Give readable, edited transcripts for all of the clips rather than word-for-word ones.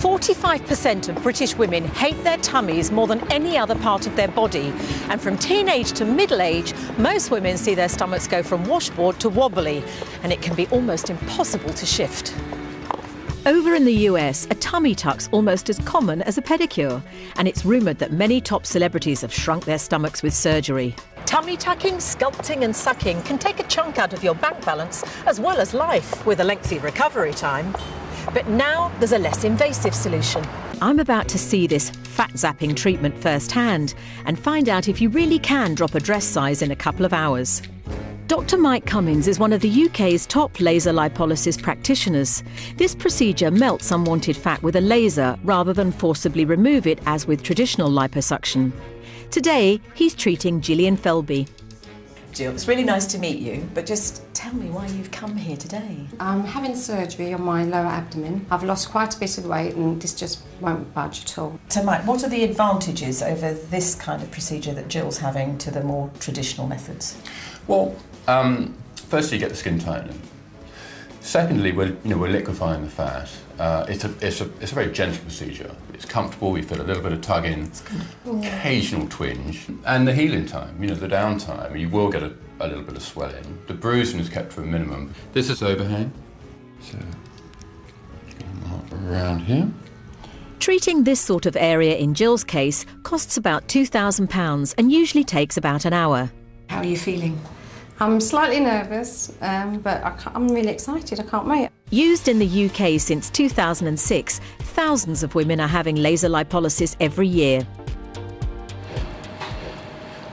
45% of British women hate their tummies more than any other part of their body. And from teenage to middle age, most women see their stomachs go from washboard to wobbly, and it can be almost impossible to shift. Over in the US, a tummy tuck's almost as common as a pedicure, and it's rumoured that many top celebrities have shrunk their stomachs with surgery. Tummy tucking, sculpting and sucking can take a chunk out of your bank balance as well as life, with a lengthy recovery time. But now there's a less invasive solution. I'm about to see this fat-zapping treatment firsthand and find out if you really can drop a dress size in a couple of hours. Dr. Mike Cummins is one of the UK's top laser lipolysis practitioners. This procedure melts unwanted fat with a laser rather than forcibly remove it as with traditional liposuction. Today, he's treating Gillian Felby. Jill, it's really nice to meet you, but just tell me why you've come here today. I'm having surgery on my lower abdomen. I've lost quite a bit of weight and this just won't budge at all. So Mike, what are the advantages over this kind of procedure that Jill's having to the more traditional methods? Well, firstly, you get the skin tightening. Secondly, we're liquefying the fat. It's a very gentle procedure. It's comfortable. You feel a little bit of tugging, occasional twinge, and the healing time. The downtime. You will get a little bit of swelling. The bruising is kept to a minimum. This is overhang, so just going to mark around here. Treating this sort of area in Jill's case costs about £2,000 and usually takes about an hour. How are you feeling? I'm slightly nervous, but I'm really excited. I can't wait. Used in the UK since 2006, thousands of women are having laser lipolysis every year.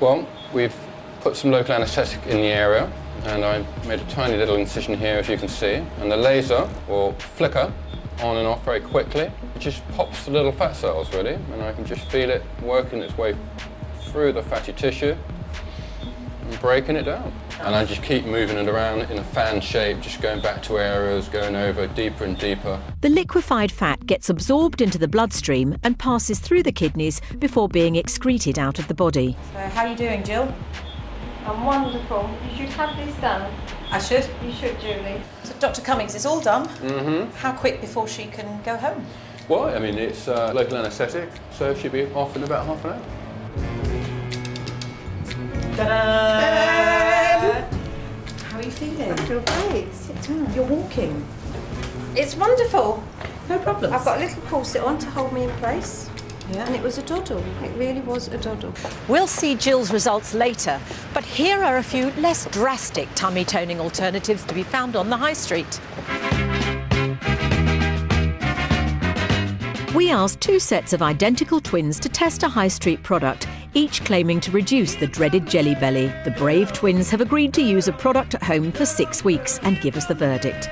Well, we've put some local anaesthetic in the area, and I made a tiny little incision here, as you can see, and the laser will flicker on and off very quickly. It just pops the little fat cells, really, and I can just feel it working its way through the fatty tissue and breaking it down. And I just keep moving it around in a fan shape, just going back to areas, going over deeper and deeper. The liquefied fat gets absorbed into the bloodstream and passes through the kidneys before being excreted out of the body. So how are you doing, Jill? I'm wonderful. You should have these done. I should? You should, Julie. So Dr. Cummings, it's all done. Mm-hmm. How quick before she can go home? Well, I mean, it's local anaesthetic, so she'll be off in about half an hour. Ta-da! How are you feeling? I feel great. Sit down. You're walking. It's wonderful. No problems. I've got a little corset on to hold me in place. Yeah. And it was a doddle. It really was a doddle. We'll see Jill's results later, but here are a few less drastic tummy toning alternatives to be found on the high street. We asked two sets of identical twins to test a high street product, each claiming to reduce the dreaded jelly belly. The brave twins have agreed to use a product at home for 6 weeks and give us the verdict.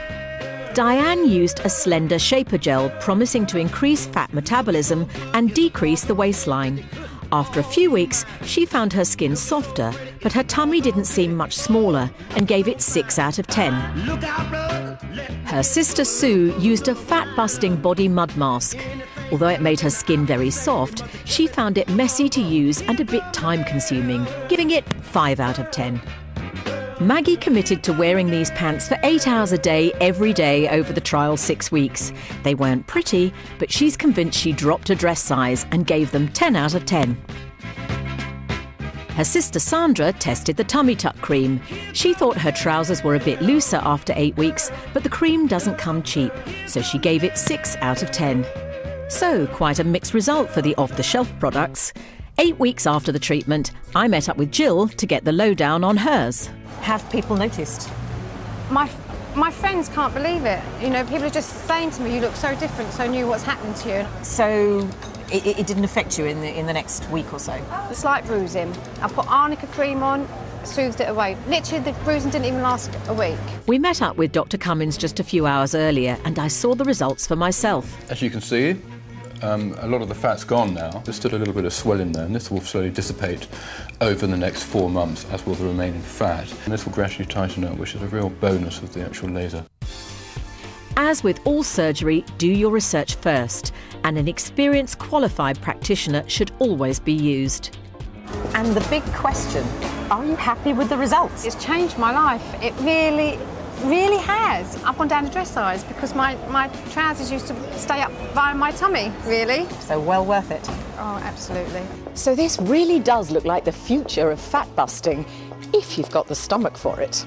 Diane used a slender shaper gel, promising to increase fat metabolism and decrease the waistline. After a few weeks, she found her skin softer, but her tummy didn't seem much smaller and gave it 6 out of 10. Her sister Sue used a fat-busting body mud mask. Although it made her skin very soft, she found it messy to use and a bit time-consuming, giving it 5 out of 10. Maggie committed to wearing these pants for 8 hours a day, every day, over the trial 6 weeks. They weren't pretty, but she's convinced she dropped a dress size and gave them 10 out of 10. Her sister Sandra tested the tummy tuck cream. She thought her trousers were a bit looser after 8 weeks, but the cream doesn't come cheap, so she gave it 6 out of 10. So, quite a mixed result for the off-the-shelf products. 8 weeks after the treatment, I met up with Jill to get the lowdown on hers. Have people noticed? My friends can't believe it. People are just saying to me, you look so different, so new, what's happened to you? So, it didn't affect you in the next week or so? It's like bruising. I put arnica cream on, soothed it away. Literally, the bruising didn't even last a week. We met up with Dr. Cummins just a few hours earlier, and I saw the results for myself. As you can see, a lot of the fat's gone now. There's still a little bit of swelling there, and this will slowly dissipate over the next 4 months, as will the remaining fat. And this will gradually tighten up, which is a real bonus of the actual laser. As with all surgery, do your research first, and an experienced, qualified practitioner should always be used. And the big question, are you happy with the results? It's changed my life. It really really has. I've gone down a dress size because my trousers used to stay up by my tummy, really. So well worth it. Oh, absolutely. So this really does look like the future of fat busting, if you've got the stomach for it.